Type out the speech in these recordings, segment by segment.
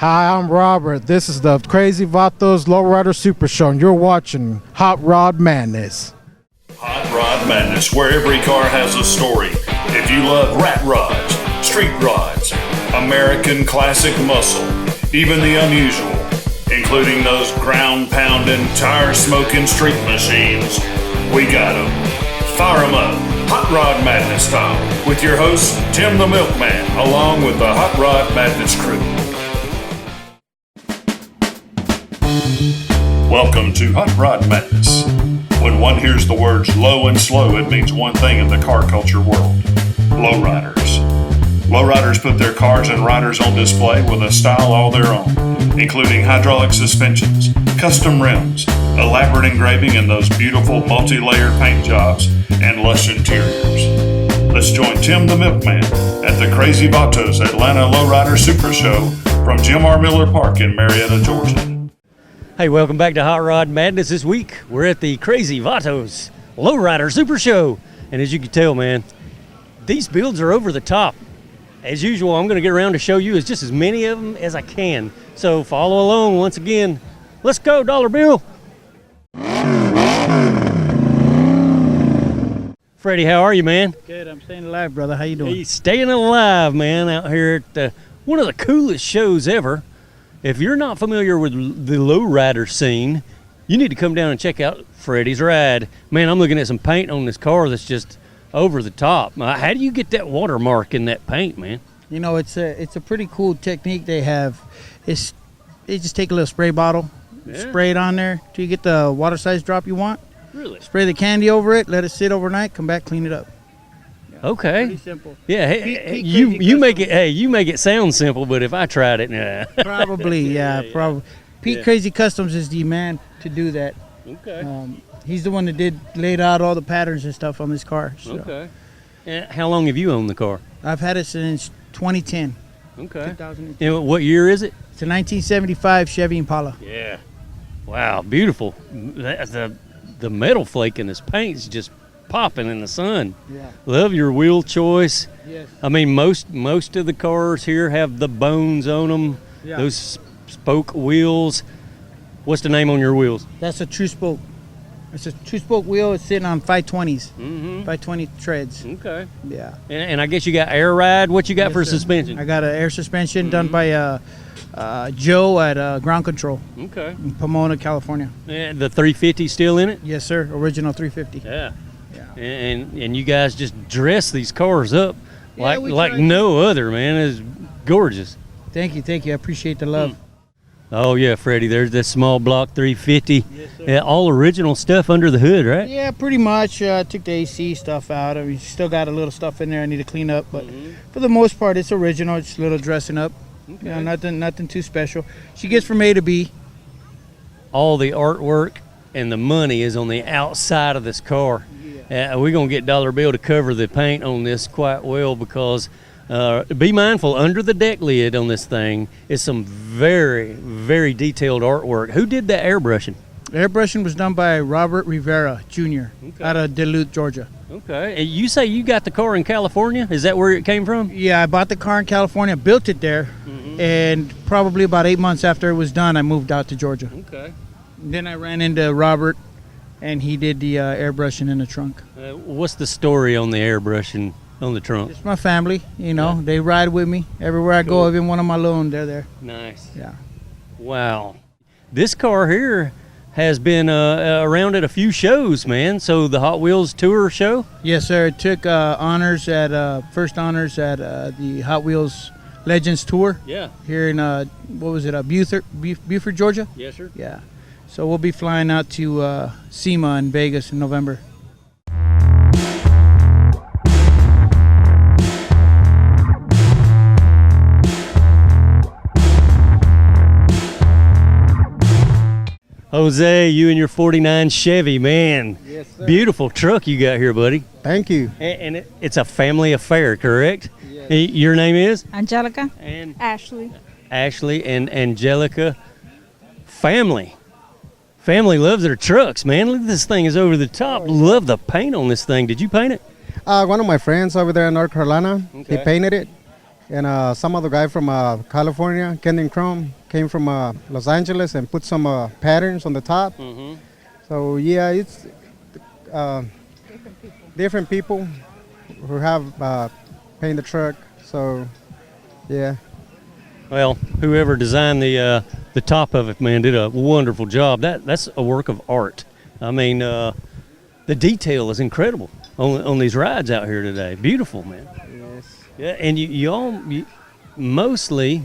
Hi, I'm Robert. This is the Krazy Vatos Lowrider Supershow, and you're watching Hot Rod Madness. Hot Rod Madness, where every car has a story. If you love rat rods, street rods, American classic muscle, even the unusual, including those ground-pounding, tire-smoking street machines, we got them. Fire them up, Hot Rod Madness style, with your host, Tim the Milkman, along with the Hot Rod Madness crew. Welcome to Hot Rod Madness. When one hears the words low and slow, it means one thing in the car culture world: lowriders. Lowriders put their cars and riders on display with a style all their own, including hydraulic suspensions, custom rims, elaborate engraving, and those beautiful multi-layered paint jobs and lush interiors. Let's join Tim the Milkman at the Krazy Vatos Atlanta Lowrider Supershow from Jim R. Miller Park in Marietta, Georgia. Hey, welcome back to Hot Rod Madness. This week, we're at the Krazy Vatos Lowrider Supershow. And as you can tell, man, these builds are over the top. As usual, I'm going to get around to show you just as many of them as I can. So follow along once again. Let's go, Dollar Bill. Freddie, how are you, man? Good, I'm staying alive, brother. How you doing? He's staying alive, man, out here at one of the coolest shows ever. If you're not familiar with the lowrider scene, you need to come down and check out Freddie's Ride. Man, I'm looking at some paint on this car that's just over the top. How do you get that watermark in that paint, man? You know, it's a pretty cool technique they have. They just take a little spray bottle, spray it on there till you get the water size drop you want. Really? Spray the candy over it, let it sit overnight, come back, clean it up. Yeah, okay. Pretty simple. Yeah, hey, you make it sound simple, but if I tried it, nah. Probably, probably. Pete Krazy Customs is the man to do that. Okay. He's the one that laid out all the patterns and stuff on this car. So. Okay. And how long have you owned the car? I've had it since 2010. Okay. 2010. And what year is it? It's a 1975 Chevy Impala. Yeah. Wow, beautiful. The metal flake in this paint is just popping in the sun. Yeah. Love your wheel choice. Yes. I mean, most of the cars here have the bones on them. Yeah. Those spoke wheels. What's the name on your wheels? That's a true spoke. It's a true spoke wheel. It's sitting on 520s. Mm-hmm. 520 treads. Okay. Yeah. And I guess you got air ride. What you got for suspension? I got an air suspension done by Joe at Ground Control. Okay. In Pomona, California. And the 350 still in it? Yes, sir. Original 350. Yeah. Yeah. And you guys just dress these cars up like no other, man. It's gorgeous. Thank you. I appreciate the love. Oh yeah, Freddie. There's that small block 350. Yes, sir. Yeah, all original stuff under the hood, right? Yeah, pretty much. Took the AC stuff out. I mean, still got a little stuff in there I need to clean up, but for the most part, it's original. It's a little dressing up. Okay. You know, nothing too special. She gets from A to B. All the artwork and the money is on the outside of this car. We're going to get Dollar Bill to cover the paint on this quite well because be mindful, under the deck lid on this thing is some very, very detailed artwork. Who did the airbrushing? Airbrushing was done by Robert Rivera Jr. Out of Duluth, Georgia. Okay. And you say you got the car in California? Is that where it came from? Yeah, I bought the car in California, built it there, and probably about 8 months after it was done, I moved out to Georgia. Okay. Then I ran into Robert, and he did the airbrushing in the trunk. What's the story on the airbrushing on the trunk? It's my family, you know. They ride with me everywhere I go. Even when I'm alone, they're there. Nice. Yeah. Wow. This car here has been around at a few shows, man. So the Hot Wheels Tour show? Yes, sir. It took first honors at the Hot Wheels Legends Tour. Yeah. Here in, Beaufort, Georgia? Yes, sir. Yeah. So we'll be flying out to SEMA in Vegas in November. Jose, you and your 49 Chevy, man. Yes, sir. Beautiful truck you got here, buddy. Thank you. And it's a family affair, correct? Yes. Your name is? Angelica. And Ashley. Ashley and Angelica. Family loves their trucks, man. Look, this thing is over the top. Love the paint on this thing. Did you paint it? One of my friends over there in North Carolina, he Okay. painted it. and some other guy from California, Kendon Chrome, came from Los Angeles and put some patterns on the top. So yeah, it's different people who have painted the truck. So yeah. Well, whoever designed the top of it, man, did a wonderful job. That's a work of art. I mean, the detail is incredible on these rides out here today. Beautiful, man. Yes. Yeah, and you mostly,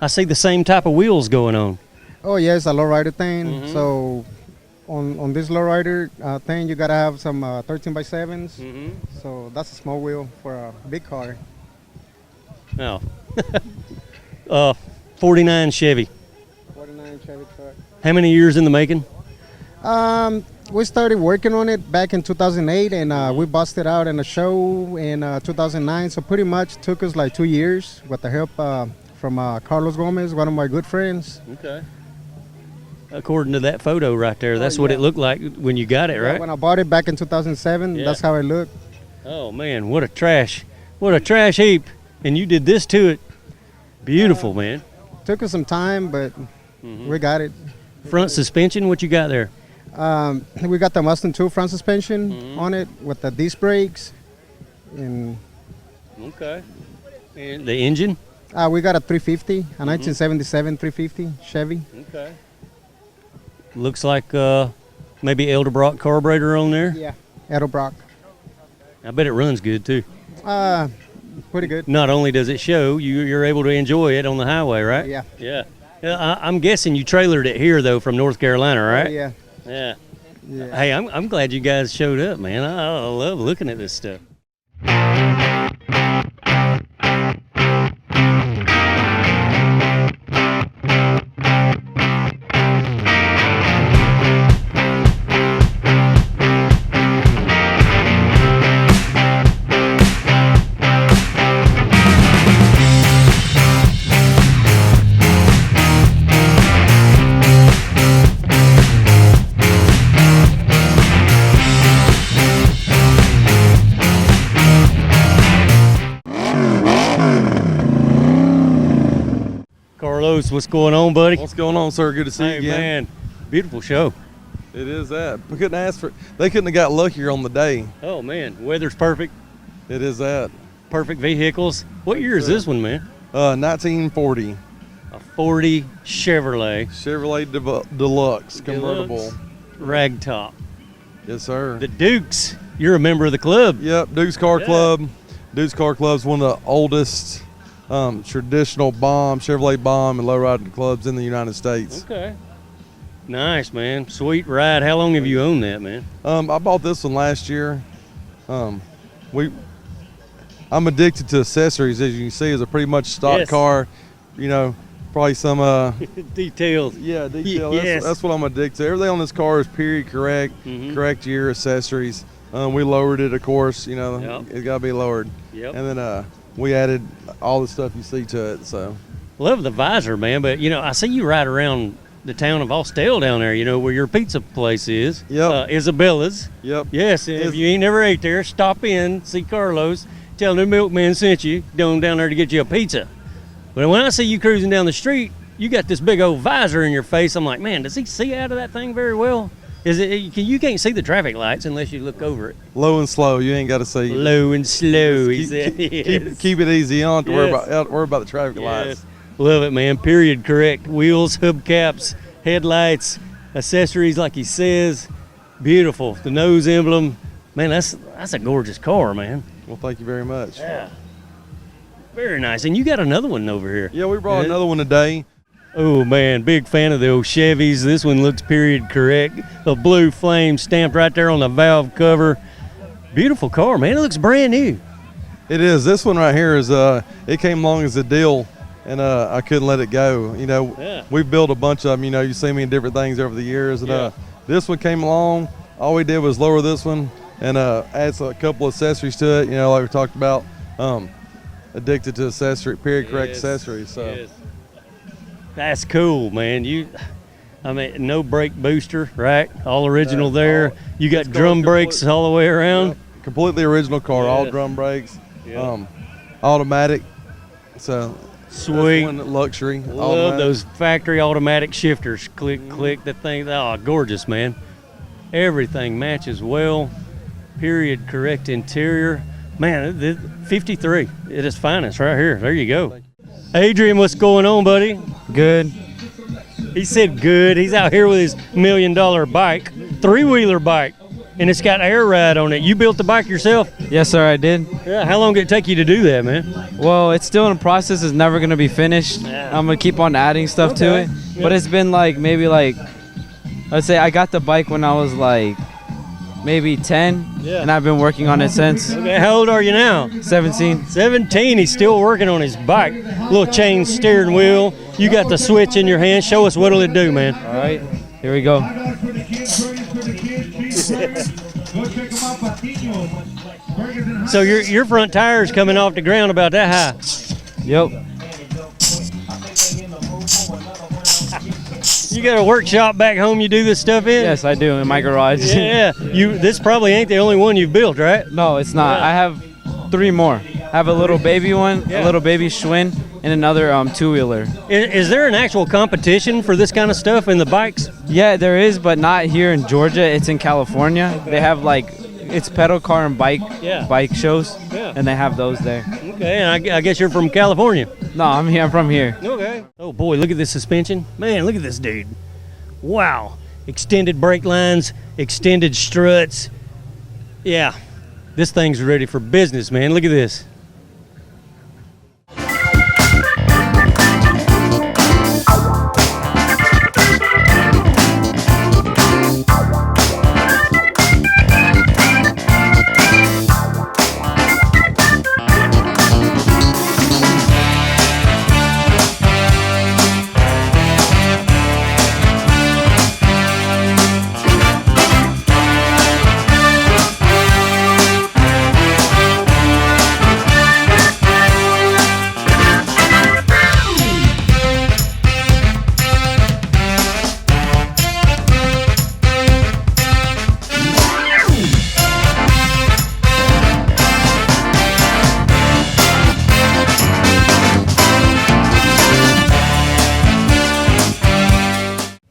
I see the same type of wheels going on. Oh yeah, it's a lowrider thing. So on this lowrider thing, you gotta have some 13x7s. So that's a small wheel for a big car. Oh. 49 Chevy. 49 Chevy truck. How many years in the making? We started working on it back in 2008, and we busted out in a show in 2009. So pretty much took us like 2 years with the help from Carlos Gomez, one of my good friends. Okay. According to that photo right there, that's what it looked like when you got it, right? When I bought it back in 2007, that's how it looked. Oh man, what a trash heap! And you did this to it. Beautiful, man. Took us some time, but we got it. Front suspension, what you got there? We got the Mustang 2 front suspension on it with the disc brakes. And okay. And the engine? We got a 350, a 1977 350 Chevy. Okay. Looks like maybe Edelbrock carburetor on there. Yeah, Edelbrock. I bet it runs good too. Pretty good. Not only does it show, you're able to enjoy it on the highway, right? Yeah. Yeah. I'm guessing you trailered it here though from North Carolina, right? Yeah. Yeah. Hey, I'm glad you guys showed up, man. I love looking at this stuff. Carlos, what's going on, buddy? What's going on, sir? Good to see you again. Man, beautiful show. It is that. We couldn't ask for. They couldn't have got luckier on the day. Oh man, weather's perfect. It is that. Perfect vehicles. What year is this one, man? 1940 A 40 Chevrolet Chevrolet Deluxe convertible. Ragtop. Yes, sir. The Dukes. You're a member of the club. Yep, Duke's Car Club. Duke's Car Club's one of the oldest traditional Chevrolet bomb and lowrider clubs in the United States. Okay. Nice, man. Sweet ride. How long have you owned that, man? I bought this one last year. I'm addicted to accessories, as you can see. It's a pretty much stock car. You know, probably some details. Yeah, detail. Yes. That's what I'm addicted to. Everything on this car is period correct, correct year accessories. We lowered it, of course. You know, it's got to be lowered. Yep. And then we added all the stuff you see to it. So love the visor, man. But you know, I see you ride around the town of Austell down there. You know where your pizza place is. Yep. Isabella's. Yep. Yes. If you ain't never ate there, stop in, see Carlos, tell the milkman sent you. Down there to get you a pizza. But when I see you cruising down the street, you got this big old visor in your face. I'm like, man, does he see out of that thing very well? Is it? You can't see the traffic lights unless you look over it. Low and slow. You ain't got to see. Low and slow. Keep it easy. You don't have to worry about the traffic lights. Love it, man. Period correct. Wheels, hubcaps, headlights, accessories, like he says. Beautiful. The nose emblem. Man, that's a gorgeous car, man. Well, thank you very much. Yeah. Very nice. And you got another one over here. Yeah, we brought another one today. Oh man, big fan of the old Chevys. This one looks period correct. The blue flame stamped right there on the valve cover. Beautiful car, man. It looks brand new. It is. This one right here is it came along as a deal, and I couldn't let it go. You know, we've built a bunch of them. You know, you see me in different things over the years, and this one came along. All we did was lower this one and add a couple accessories to it. You know, like we talked about. Addicted to period correct accessories. So. That's cool, man. I mean, no brake booster, right? All original there. You got drum brakes all the way around. Completely original car, all drum brakes, automatic. So Sweet. that's one luxury. Love automatic. those factory automatic shifters. Click, click, that thing. Oh, gorgeous, man. Everything matches well. Period correct interior. Man, 53 at its finest right here. There you go. Adrian, what's going on, buddy? Good. He said good. He's out here with his $1 million bike, three-wheeler bike, and it's got air ride on it. You built the bike yourself? Yes, sir, I did. Yeah. How long did it take you to do that, man? Well, it's still in the process. It's never going to be finished. Yeah. I'm going to keep on adding stuff to Okay. it. But it's been maybe I'd say I got the bike when I was maybe 10, Yeah. and I've been working on it since. Okay. How old are you now? 17. 17. He's still working on his bike. Little chain steering wheel. You got the switch in your hand. Show us what'll it do, man. All right, here we go. So your front tire's coming off the ground about that high. Yep. You got a workshop back home you do this stuff in? Yes, I do, in my garage. Yeah. This probably ain't the only one you've built, right? No, it's not. Yeah. I have 3 more. I have a little baby one, Yeah. a little baby Schwinn, and another two-wheeler. Is there an actual competition for this kind of stuff in the bikes? Yeah, there is, but not here in Georgia. It's in California. They have it's pedal car and bike shows, Yeah. and they have those there. Okay, and I guess you're from California. No, I'm from here. Okay. Oh boy, look at this suspension. Man, look at this dude. Wow. Extended brake lines, extended struts. Yeah, this thing's ready for business, man. Look at this.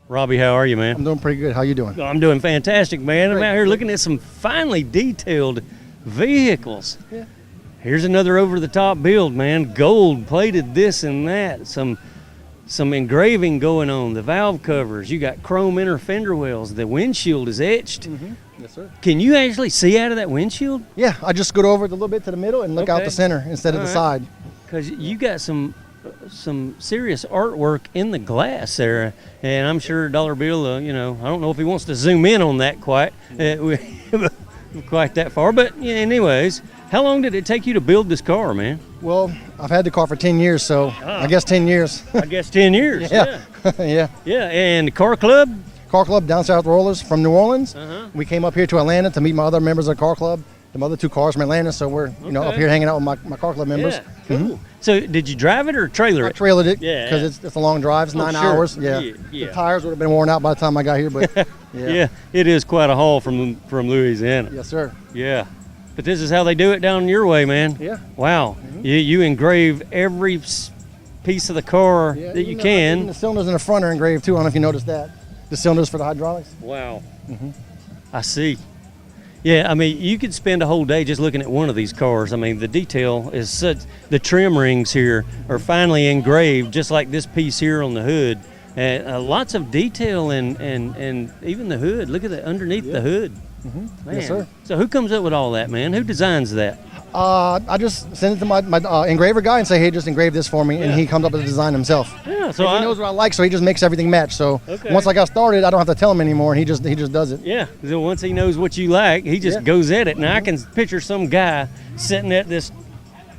Robbie, how are you, man? I'm doing pretty good. How you doing? I'm doing fantastic, man. I'm out here looking at some finely detailed vehicles. Yeah. Here's another over-the-top build, man. Gold plated this and that. Some engraving going on. The valve covers. You got chrome inner fender wells. The windshield is etched. Yes, sir. Can you actually see out of that windshield? Yeah, I just scoot over it a little bit to the middle and look out Okay. the center instead of the All right. side. Because you got some serious artwork in the glass there, and I'm sure Dollar Bill, I don't know if he wants to zoom in on that quite that far, but yeah, anyways, how long did it take you to build this car, man? Well, I've had the car for 10 years, so I guess 10 years. I guess 10 years. Yeah. Yeah. Yeah, and the car club? Car Club Down South Rollers from New Orleans. Uh-huh. We came up here to Atlanta to meet my other members of the car club. The other 2 cars from Atlanta, so we're up Okay. here hanging out with my car club members. Yeah, cool. So did you drive it or trailer I it? trailered it Yeah. because it's a long drive. It's 9 sure. hours. Yeah. Yeah. The tires would have been worn out by the time I got here, but Yeah, it is quite a haul from Louisiana. Yes, sir. Yeah, but this is how they do it down your way, man. Yeah. Wow, you engrave every piece of the car Yeah, that you even can. the cylinders in the front are engraved too. I don't know if you noticed that. The cylinders for the hydraulics. Wow. I see. Yeah, I mean, you could spend a whole day just looking at one of these cars. I mean, the detail is such. The trim rings here are finely engraved, just like this piece here on the hood. Lots of detail and even the hood. Look at the underneath the hood. Man. Yes, sir. So who comes up with all that, man? Who designs that? I just send it to my engraver guy and say, hey, just engrave this for me, and he comes up with the design himself. Yeah, so He knows what I like, so he just makes everything match. So Okay. once I got started, I don't have to tell him anymore, and he just does it. Yeah, so once he knows what you like, he just Yeah. goes at it. Now I can picture some guy sitting at this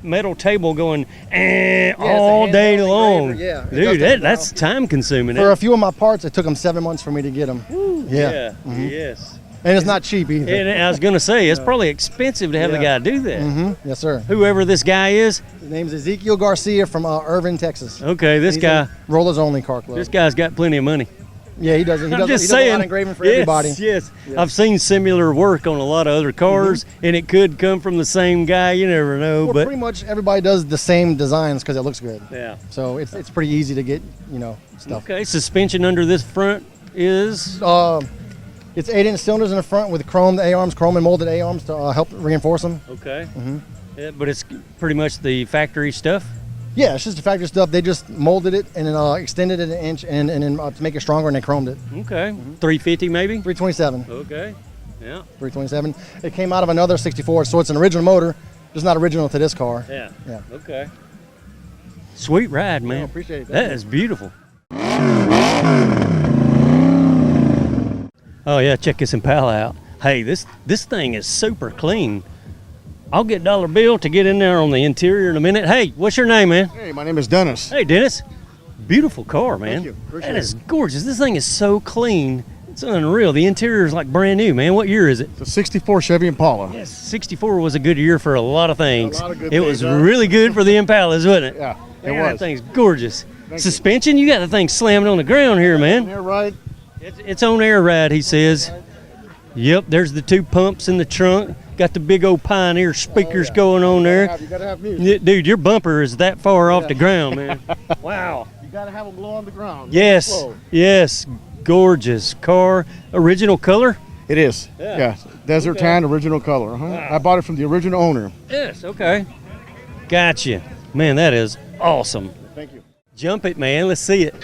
metal table going all hand day engraver, long. yeah. It does Dude, take a that's time consuming. For a few of my parts, it took him 7 months for me to get them. Yeah, yes. And it's not cheap either. And I was going to say, it's probably expensive to have the guy do that. Yes, sir. Whoever this guy is, His name's Ezekiel Garcia from Irving, Texas. okay, this He's guy, a Rollers Only Car Club. this guy's got plenty of money. Yeah, he does it. He I'm does, just he does saying. a lot of engraving for yes, everybody. Yes, I've seen similar work on a lot of other cars, and it could come from the same guy. You never know. Well, but pretty much everybody does the same designs because it looks good. yeah. So it's pretty easy to get, you know, stuff. Okay, suspension under this front is It's 8-inch cylinders in the front with chrome A-arms, chrome and molded A-arms to help reinforce them. okay. Yeah, but it's pretty much the factory stuff. Yeah, it's just the factory stuff. They just molded it and then extended it an inch and then to make it stronger, and they chromed it. Okay, 350 maybe. 327. Okay, yeah. 327. It came out of another 64, so it's an original motor, just not original to this car. Yeah. Yeah. Okay. Sweet ride, man. Yeah, appreciate it. That is beautiful. Oh yeah, check this Impala out. Hey, this thing is super clean. I'll get dollar bill to get in there on the interior in a minute. Hey, what's your name, man? Hey, my name is Dennis. Hey, Dennis. Beautiful car, man. Thank you. Appreciate That is gorgeous. This thing is so clean. It's unreal. The interior is like brand new, man. What year is it? It's a 64 Chevy Impala. Yes, 64 was a good year for a lot of things. A lot of good it things, was huh? really good for the Impalas, wasn't it? Yeah, it Man, was. That thing's gorgeous. Thank Suspension, you got the thing slamming on the ground here, man. Air ride. It's on air ride, he says. Yep, there's the two pumps in the trunk. Got the big old Pioneer speakers going on there. You gotta have music. Dude, your bumper is that far off the ground, man. Wow. You gotta have them blow on the ground. Yes, Slow. yes. Gorgeous car. Original color? It is. Yeah. Yeah. Desert tan, original color. Wow. I bought it from the original owner. Yes, okay. Gotcha. Man, that is awesome. Thank you. Jump it, man. Let's see it.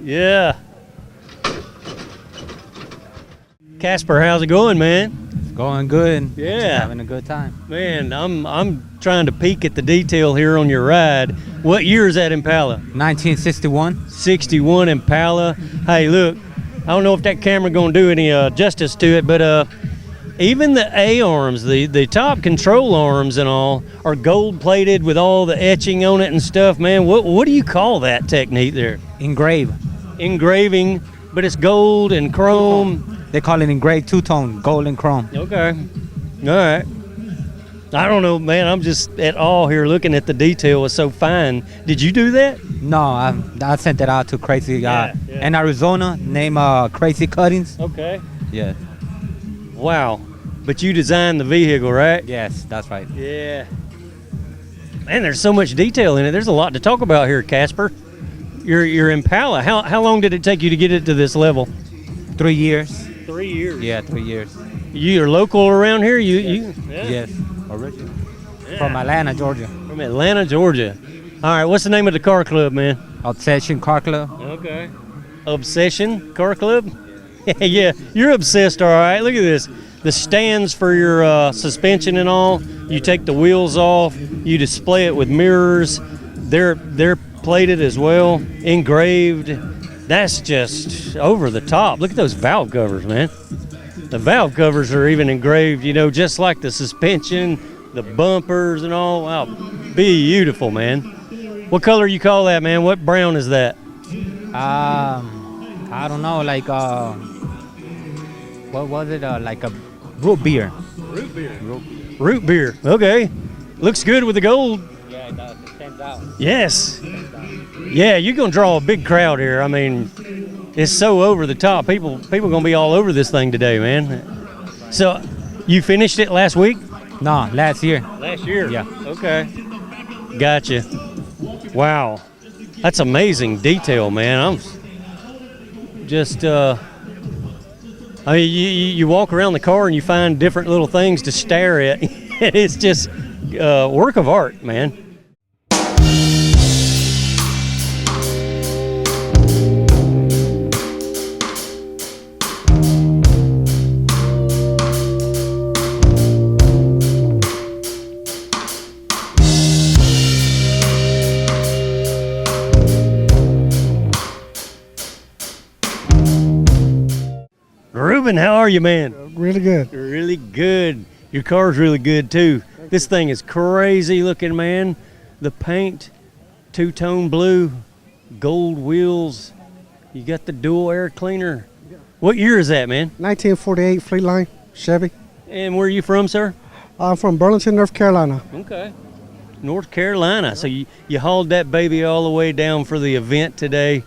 Yeah. Casper, how's it going, man? Going good. Yeah. Just having a good time. Man, I'm trying to peek at the detail here on your ride. What year is that Impala? 1961. 61 Impala. Hey, look, I don't know if that camera gonna do any justice to it, but even the A-arms, the top control arms and all, are gold plated with all the etching on it and stuff, man. What do you call that technique there? Engrave. Engraving, but it's gold and chrome. They call it engraved two-tone, gold and chrome. Okay. All right. I don't know, man. I'm just at all here looking at the detail. It's so fine. Did you do that? No, I sent it out to Krazy Yeah. in Arizona, named Krazy Cuttings. Okay. Yeah. Wow. But you designed the vehicle, right? Yes, that's right. Yeah. Man, there's so much detail in it. There's a lot to talk about here, Casper. Your Impala. How long did it take you to get it to this level? 3 years. 3 years. Yeah, 3 years. You're local around here? You Yes, original. From Atlanta, Georgia. From Atlanta, Georgia. All right, what's the name of the car club, man? Obsession Car Club. Okay. Obsession Car Club? Yeah, you're obsessed, all right. Look at this. The stands for your suspension and all, you take the wheels off, you display it with mirrors. They're plated as well, engraved. That's just over the top. Look at those valve covers, man. The valve covers are even engraved, you know, just like the suspension, the bumpers and all. Wow, beautiful, man. What color you call that, man? What brown is that? I don't know, like what was it? Like a root beer. Root beer. Okay. Looks good with the gold. Yeah, it does. It stands out. Yes. Yeah, you're gonna draw a big crowd here. I mean, it's so over the top. People gonna be all over this thing today, man. So, you finished it last week? No, last year. Last year. Yeah. Okay. Gotcha. Wow, that's amazing detail, man. I'm just I mean, you walk around the car and you find different little things to stare at. It's just work of art, man. Ruben, how are you, man? Really good. Really good. Your car's really good too. This thing is crazy looking, man. The paint, two-tone blue, gold wheels. You got the dual air cleaner. What year is that, man? 1948 Fleetline Chevy. And where are you from, sir? I'm from Burlington, North Carolina. Okay. North Carolina. So you hauled that baby all the way down for the event today.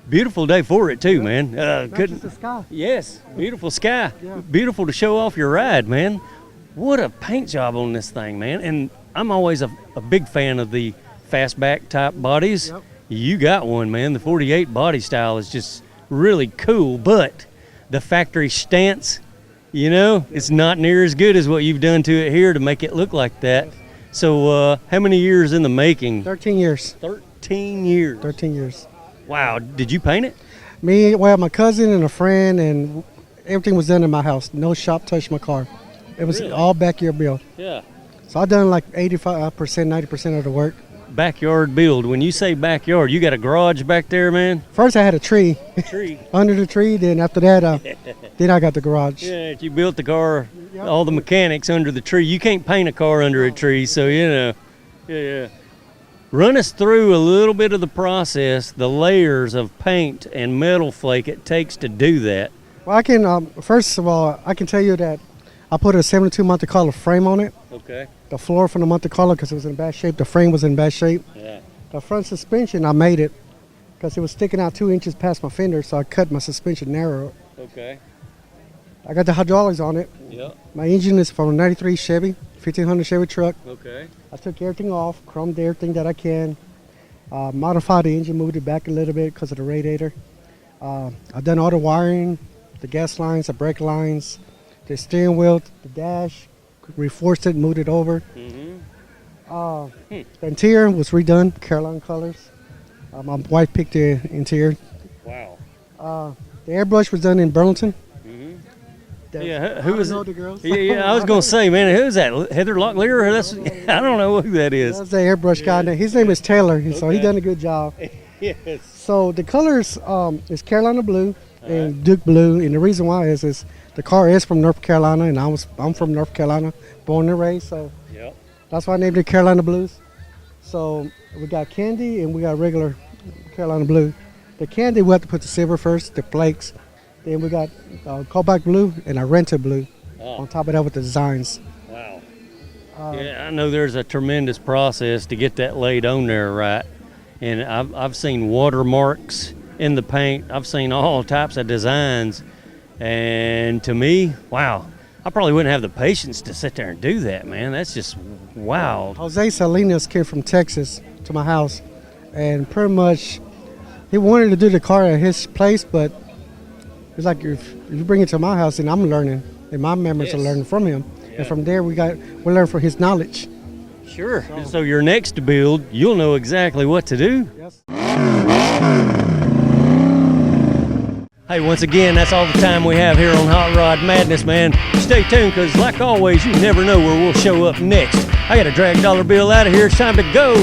Beautiful day for it too, man. Just the sky. Yes, beautiful sky. Beautiful to show off your ride, man. What a paint job on this thing, man. And I'm always a big fan of the fastback type bodies. Yep. You got one, man. The 48 body style is just really cool, but the factory stance, you know, it's not near as good as what you've done to it here to make it look like that. So how many years in the making? 13 years. 13 years. 13 years. Wow. Did you paint it? Me, well, my cousin and a friend, and everything was done in my house. No shop touched my car. It was Really? all backyard build. Yeah. So I done like 85%, 90% of the work. Backyard build. When you say backyard, you got a garage back there, man? First I had a tree. Tree. Under the tree, then after that, then I got the garage. Yeah, if you built the car, all the mechanics under the tree. You can't paint a car under a tree, so you know. Yeah. Run us through a little bit of the process, the layers of paint and metal flake it takes to do that. Well, I can, first of all, I can tell you that I put a 72 Monte Carlo frame on it. Okay. The floor from the Monte Carlo, because it was in bad shape. The frame was in bad shape. Yeah. The front suspension, I made it because it was sticking out 2 inches past my fender, so I cut my suspension narrow. Okay. I got the hydraulics on it. Yep. My engine is from a 93 Chevy, 1500 Chevy truck. Okay. I took everything off, chromed everything that I can, modified the engine, moved it back a little bit because of the radiator. I've done all the wiring, the gas lines, the brake lines, the steering wheel, the dash, reinforced it, moved it over. The interior was redone, Carolina colors. My wife picked the interior. Wow. The airbrush was done in Burlington. Yeah, who was know it? the girls. Yeah, I was gonna say, man, who's that? Heather Locklear? That's I don't know who that is. That's the airbrush guy. His name is Taylor, so he done a good job. Yes. So the colors is Carolina blue and Duke blue, and the reason why is the car is from North Carolina, and I'm from North Carolina, born and raised, so Yep. that's why I named it Carolina Blues. So we got candy and we got regular Carolina blue. The candy we have to put the silver first, the flakes. Then we got cobalt blue and a rented blue on top of that with the designs. Wow. Yeah, I know there's a tremendous process to get that laid on there right. And I've seen watermarks in the paint. I've seen all types of designs. And to me, wow, I probably wouldn't have the patience to sit there and do that, man. That's just wild. Jose Salinas came from Texas to my house, and pretty much he wanted to do the car at his place, but it's like if you bring it to my house, then I'm learning, and my members are learning from him. Yeah. And from there, we learn from his knowledge. Sure. So your next build, you'll know exactly what to do. Yes. Hey, once again, that's all the time we have here on Hot Rod Madness, man. Stay tuned, because like always, you never know where we'll show up next. I got a drag dollar bill out of here. It's time to go.